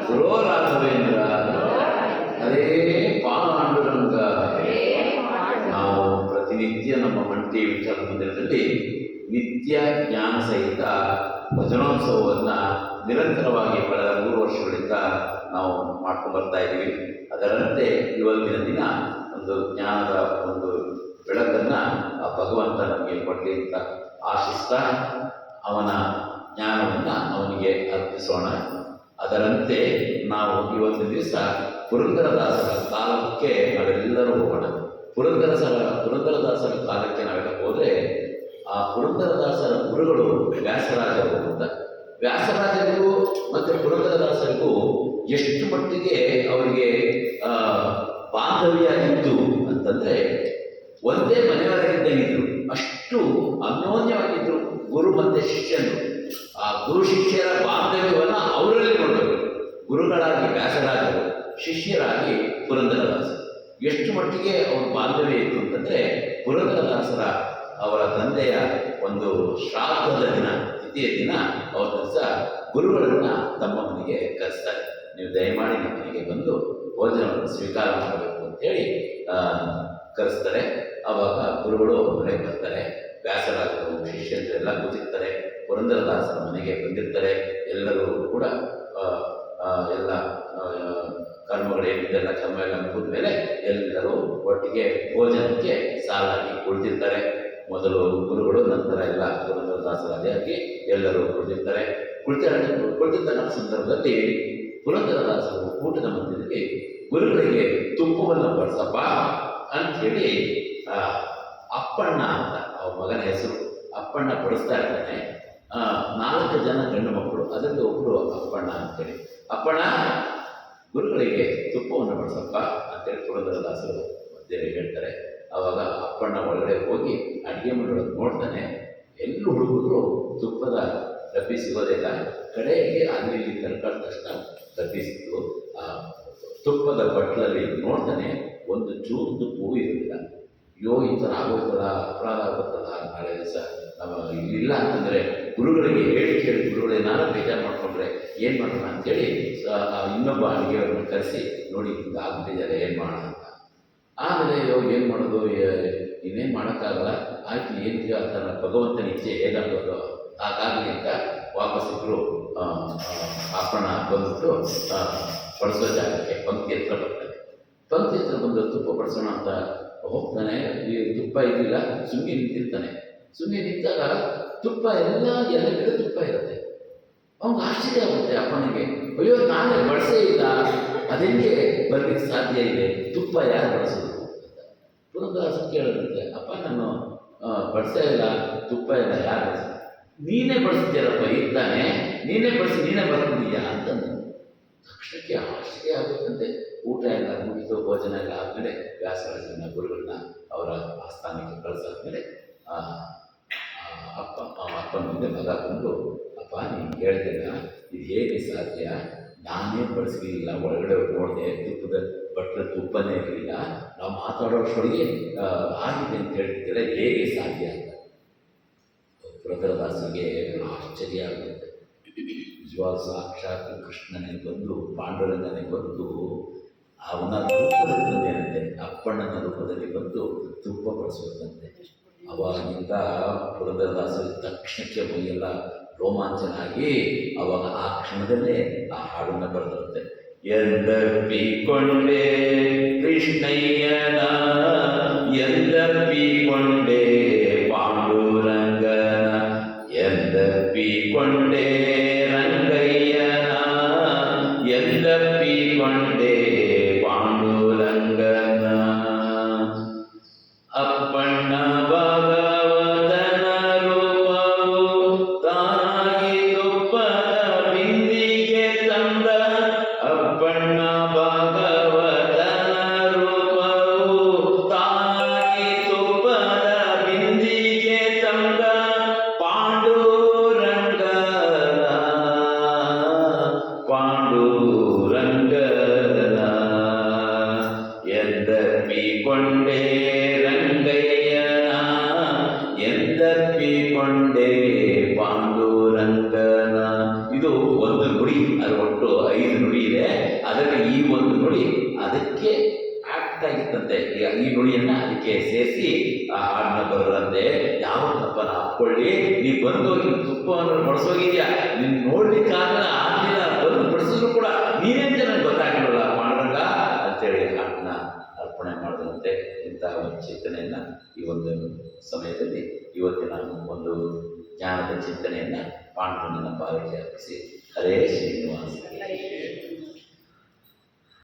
ಗುರೋ ರಾಘವೇಂದ್ರ ಹರೇ ಪಾಂಡುರಂಗ. ನಾವು ಪ್ರತಿನಿತ್ಯ ನಮ್ಮ ಮಂಟಿ ವಿಠಲ ಮಂದಿರದಲ್ಲಿ ನಿತ್ಯ ಜ್ಞಾನ ಸಹಿತ ಭಜನೋತ್ಸವವನ್ನು ನಿರಂತರವಾಗಿ ಕಳೆದ 3 ವರ್ಷಗಳಿಂದ ನಾವು ಮಾಡ್ಕೊಂಡು ಬರ್ತಾ ಇದ್ದೀವಿ. ಅದರಂತೆ ಇವತ್ತಿನ ದಿನ ಒಂದು ಜ್ಞಾನದ ಒಂದು ಬೆಳಕನ್ನು ಆ ಭಗವಂತ ನಮಗೆ ಕೊಡಲಿ ಅಂತ ಆಶಿಸ್ತಾ ಅವನ ಜ್ಞಾನವನ್ನು ಅವನಿಗೆ ಅರ್ಪಿಸೋಣ. ಅದರಂತೆ ನಾವು ಇವತ್ತಿನ ದಿವಸ ಪುರಂದರದಾಸರ ಕಾಲಕ್ಕೆ ನಾವೆಲ್ಲರೂ ಹೋಗೋಣ. ಪುರಂದರದಾಸರ ಕಾಲಕ್ಕೆ ನಾವೆಲ್ಲ ಹೋದರೆ ಆ ಪುರಂದರದಾಸರ ಗುರುಗಳು ವ್ಯಾಸರಾಜರು ಅಂತ. ವ್ಯಾಸರಾಜರಿಗೂ ಮತ್ತು ಪುರಂದರದಾಸರಿಗೂ ಎಷ್ಟು ಮಟ್ಟಿಗೆ ಅವರಿಗೆ ಬಾಂಧವ್ಯ ಇತ್ತು ಅಂತಂದರೆ ಒಂದೇ ಮನೆಯವರೆಗಿದ್ದಂಗಿದ್ರು, ಅಷ್ಟು ಅನ್ಯೋನ್ಯವಾಗಿದ್ದರು ಗುರು ಮತ್ತು ಶಿಷ್ಯರು. ಆ ಗುರು ಶಿಷ್ಯರ ಬಾಂಧವ್ಯವನ್ನು ಅವರಲ್ಲಿ ನೋಡಬೇಕು. ಗುರುಗಳಾಗಿ ವ್ಯಾಸರಾಜರು, ಶಿಷ್ಯರಾಗಿ ಪುರಂದರದಾಸರು. ಎಷ್ಟು ಮಟ್ಟಿಗೆ ಅವ್ರ ಬಾಂಧವ್ಯ ಇತ್ತು ಅಂತಂದರೆ ಪುರಂದರದಾಸರ ಅವರ ತಂದೆಯ ಒಂದು ಶ್ರಾದ್ದದ ದಿನ, ತಿಥಿಯ ದಿನ ಅವ್ರ ದಿವಸ ಗುರುಗಳನ್ನು ತಮ್ಮ ಮನೆಗೆ ಕರೆಸ್ತಾರೆ. ನೀವು ದಯಮಾಡಿ ನಮ್ಮ ಮನೆಗೆ ಬಂದು ಭೋಜನವನ್ನು ಸ್ವೀಕಾರ ಮಾಡಬೇಕು ಅಂತೇಳಿ ಕರೆಸ್ತಾರೆ. ಆವಾಗ ಗುರುಗಳು ಅವ್ರ ಮನೆಗೆ ಬರ್ತಾರೆ. ವ್ಯಾಸರಾಜರು, ಶಿಷ್ಯರು ಎಲ್ಲ ಕೂತಿರ್ತಾರೆ. ಪುರಂದರದಾಸರ ಮನೆಗೆ ಬಂದಿರ್ತಾರೆ. ಎಲ್ಲರೂ ಕೂಡ ಎಲ್ಲ ಕರ್ಮಗಳೇನಿದ್ದೆಲ್ಲ ಕರ್ಮ ಎಲ್ಲ ಮುಗಿದ ಮೇಲೆ ಎಲ್ಲರೂ ಒಟ್ಟಿಗೆ ಭೋಜನಕ್ಕೆ ಸಾಲಾಗಿ ಕುಳಿತಿರ್ತಾರೆ. ಮೊದಲು ಗುರುಗಳು, ನಂತರ ಎಲ್ಲ ಪುರಂದರದಾಸರ ಅದೇ ಎಲ್ಲರೂ ಕುಳಿತಿರ್ತಾರೆ. ಕುಳಿತಿರ್ತಕ್ಕಂಥ ಸಂದರ್ಭದಲ್ಲಿ ಪುರಂದರದಾಸರು ಊಟದ ಮಧ್ಯದಲ್ಲಿ ಗುರುಗಳಿಗೆ ತುಪ್ಪವನ್ನು ಬಡಿಸಪ್ಪ ಅಂಥೇಳಿ ಅಪ್ಪಣ್ಣ ಅಂತ ಅವ್ರ ಮಗನ ಹೆಸರು ಅಪ್ಪಣ್ಣ ಬಡಿಸ್ತಾ ಇರ್ತಾನೆ. 4 ಜನ ಗಂಡು ಮಕ್ಕಳು, ಅದರಲ್ಲಿ ಒಬ್ಬರು ಅಪ್ಪಣ್ಣ ಅಂತೇಳಿ. ಅಪ್ಪಣ್ಣ ಗುರುಗಳಿಗೆ ತುಪ್ಪವನ್ನು ಬಡಿಸಪ್ಪ ಅಂತೇಳಿ ಪುರಂದರದಾಸರು ಮಧ್ಯೆ ಹೇಳ್ತಾರೆ. ಆವಾಗ ಅಪ್ಪಣ್ಣ ಒಳಗಡೆ ಹೋಗಿ ಅಡುಗೆ ಮಾಡೋದು ನೋಡ್ತಾನೆ. ಎಲ್ಲೂ ಹುಡುಗರು ತುಪ್ಪದ ಡಬ್ಬಿ ಸಿಗೋದಿಲ್ಲ. ಕಡೆಗೆ ಅಲ್ಲಿ ಇಲ್ಲಿ ತರ್ಕಾದ ತಕ್ಷಣ ಡಬ್ಬಿ ಸಿಕ್ತು. ಆ ತುಪ್ಪದ ಬಟ್ಲಲ್ಲಿ ನೋಡ್ತಾನೆ, ಒಂದು ಚೂರು ತುಪ್ಪವೂ ಇರೋದಿಲ್ಲ. ಅಯ್ಯೋ, ಈ ಥರ ಆಗೋಯ್ತಲ್ಲ, ಅಪರಾಧ ಆಗುತ್ತಲ್ಲ, ನಾಳೆ ದಿವಸ ನಾವು ಇಲ್ಲಿಲ್ಲ ಅಂತಂದರೆ ಗುರುಗಳಿಗೆ ಹೇಳಿ ಗುರುಗಳೇನಾರು ಬೇಜಾರು ಮಾಡಿಕೊಂಡ್ರೆ ಏನು ಮಾಡೋಣ ಅಂತೇಳಿ ಇನ್ನೊಬ್ಬ ಅಡುಗೆಯವ್ರನ್ನ ಕರೆಸಿ, ನೋಡಿ ಹಿಂಗೆ ಆಗ್ಬಿಟ್ಟಿದ್ದಾರೆ, ಏನು ಮಾಡೋಣ ಅಂತ. ಆಮೇಲೆ ಏನು ಮಾಡೋದು, ಇನ್ನೇನು ಮಾಡೋಕ್ಕಾಗಲ್ಲ, ಆಯ್ತು ಏನಿದೆಯೋ ಅದರ ಭಗವಂತನ ಇಚ್ಛೆ ಹೇಗಾಗೋದು ಹಾಗಾಗಲಿ ಅಂತ ವಾಪಸ್ಸಿದ್ರು. ಅಪ್ಪಣ್ಣ ಬಂದ್ಬಿಟ್ಟು ಬಡಿಸೋ ಜಾಗಕ್ಕೆ ಪಂಕ್ತಿ ಹತ್ರ ಬರ್ತಾನೆ. ಪಂಕ್ತಿ ಹತ್ರ ಬಂದು ತುಪ್ಪ ಬಡಿಸೋಣ ಅಂತ ಹೋಗ್ತಾನೆ. ಈ ತುಪ್ಪ ಇರಲಿಲ್ಲ, ಸುಮ್ಮನೆ ನಿಂತಿರ್ತಾನೆ. ಸುಮ್ಮನೆ ನಿಂತಾಗ ತುಪ್ಪ ಎಲ್ಲ ಕಡೆ ತುಪ್ಪ ಇರುತ್ತೆ. ಅವ್ನಿಗೆ ಆಶ್ಚರ್ಯ ಆಗುತ್ತೆ ಅಪ್ಪನಿಗೆ. ಅಯ್ಯೋ, ನಾನೇ ಬಳಸೇ ಇಲ್ಲ, ಅದಕ್ಕೆ ಬರಲಿಕ್ಕೆ ಸಾಧ್ಯ ಇದೆ, ತುಪ್ಪ ಯಾರು ಬಳಸೋದು ಅಂತ. ಪುರಂದರದಾಸರು ಕೇಳೋದಂತೆ, ಅಪ್ಪ ನಾನು ಬಳಸೇ ಇಲ್ಲ, ತುಪ್ಪ ಎಲ್ಲ ಯಾರು ಬಳಸ, ನೀನೇ ಬಳಸ್ತೀಯಲ್ಲಪ್ಪ ಇರ್ತಾನೆ, ನೀನೇ ಬಳಸಿ ನೀನೇ ಬರ್ತಿದೀಯಾ ಅಂತಂದು. ತಕ್ಷಣಕ್ಕೆ ಆಶ್ಚರ್ಯ ಆಗುತ್ತಂತೆ. ಊಟ ಎಲ್ಲ ಮುಗಿದು ಭೋಜನ ಎಲ್ಲ ಆದಮೇಲೆ ವ್ಯಾಸರಾಜನ ಗುರುಗಳನ್ನ ಅವರ ಆಸ್ಥಾನಕ್ಕೆ ಕಳಿಸಾದ್ಮೇಲೆ ಅಪ್ಪನ ಮುಂದೆ ಮಗ ಬಂದು, ಅಪ್ಪ ನೀನು ಕೇಳ್ತೀರ, ಇದು ಹೇಗೆ ಸಾಧ್ಯ, ನಾನೇ ಬಳಸಲಿಲ್ಲ, ಒಳಗಡೆ ನೋಡಿದೆ ತುಪ್ಪದ ಬಟ್ಟೆ ತುಪ್ಪನೇ ಇರಲಿಲ್ಲ, ನಾವು ಮಾತಾಡೋಷ್ಟೊಳಗೆ ಆಗಿದೆ ಅಂತ ಹೇಳ್ತಿದ್ದೀರ, ಹೇಗೆ ಸಾಧ್ಯ ಅಂತ. ಪುರಂದರದಾಸರಿಗೆ ಆಶ್ಚರ್ಯ ಆಗುತ್ತೆ. ನಿಜವಾದ ಸಾಕ್ಷಾತ್ ಕೃಷ್ಣನೇ ಬಂದು, ಪಾಂಡುರಂಗನೇ ಬಂದು ಅವನ ರೂಪದಲ್ಲಿ ಬಂದೇನಂತೆ, ಅಪ್ಪಣ್ಣನ ರೂಪದಲ್ಲಿ ಬಂದು ತುಪ್ಪ ಬಳಸಬೇಕಂತೆ. ಅವಾಗಿಂದ ಪುರಂದರದಾಸರಿಗೆ ತಕ್ಷಣಕ್ಕೆ ಮೈಯೆಲ್ಲ ರೋಮಾಂಚನ ಆಗಿ ಅವಾಗ ಆ ಕ್ಷಣದಲ್ಲೇ ಆ ಹಾಡನ್ನು ಬರೆದಿರುತ್ತೆ. ಎಂದಪ್ಪಿಕೊಂಡೆ ಕೃಷ್ಣಯ್ಯನ, ಎಂದಪ್ಪಿಕೊಂಡೆ ಪಾಂಡುರಂಗನ, ಎಂದಪ್ಪಿಕೊಂಡೆ ರಂಗಯ್ಯನ, ಎಂದಪ್ಪಿಕೊಂಡೆ ಪಾಂಡುರಂಗನ. ಅಪ್ಪಣ್ಣ ಭಗವತನ ರೂಪವು ತಾಯಿ ತುಪ್ಪದ ಬಿಂದಿಗೆ ತಂದ, ಅಪ್ಪಣ್ಣ ಭಗವತನ ರೂಪವು ತಾಯಿ ತುಪ್ಪದ ಬಿಂದಿಗೆ ತಂದ, ಪಾಂಡುರಂಗನ ಎಂದಪ್ಪಿಕೊಂಡೆ ರಂಗಯ್ಯನ, ಎಂದಪ್ಪಿಕೊಂಡೆ ಪಾಂಡುರಂಗನ. ಇದು ಒಂದು ನುಡಿ, ಅದು ಒಟ್ಟು 5 ನುಡಿ ಇದೆ. ಅದರಲ್ಲಿ ಈ ಒಂದು ನುಡಿ ಅದಕ್ಕೆ ಆಕ್ಟ್ ಆಗಿತ್ತಂತೆ. ಈ ನುಡಿಯನ್ನ ಅದಕ್ಕೆ ಸೇರಿಸಿ ಆ ಹಾಡನ್ನ ಬರೋದಂತೆ. ಯಾವತ್ತಪ್ಪನ ಹಾಕೊಳ್ಳಿ, ನೀ ಬಂದೋಗಿ ತುಪ್ಪವನ್ನು ಬಡಿಸೋಗಿದ್ಯಾ, ನೀನ್ ನೋಡ್ಲಿಕ್ಕಾಗ ಆಗಲಿಲ್ಲ, ಬಂದು ಬಡಿಸಿದ್ರು ಕೂಡ ನೀನೇಂತ ನನಗೆ ಗೊತ್ತಾಗಿರಲ್ಲ ಪಾಂಡುರಂಗ ಅಂತೇಳಿ ಹಾಡನ್ನ ಅರ್ಪಣೆ ಮಾಡಿದಂತೆ. ಇಂತಹ ಒಂದು ಚಿಂತನೆಯನ್ನ ಈ ಒಂದು ಸಮಯದಲ್ಲಿ ಇವತ್ತಿನ ಒಂದು ಜ್ಞಾನದ ಚಿಂತನೆಯನ್ನ ಪಾಂಡುರಂಗನ ಪಾದಕ್ಕೆ ಅರ್ಪಿಸಿ ಹರೇ ಶ್ರೀನಿವಾಸ.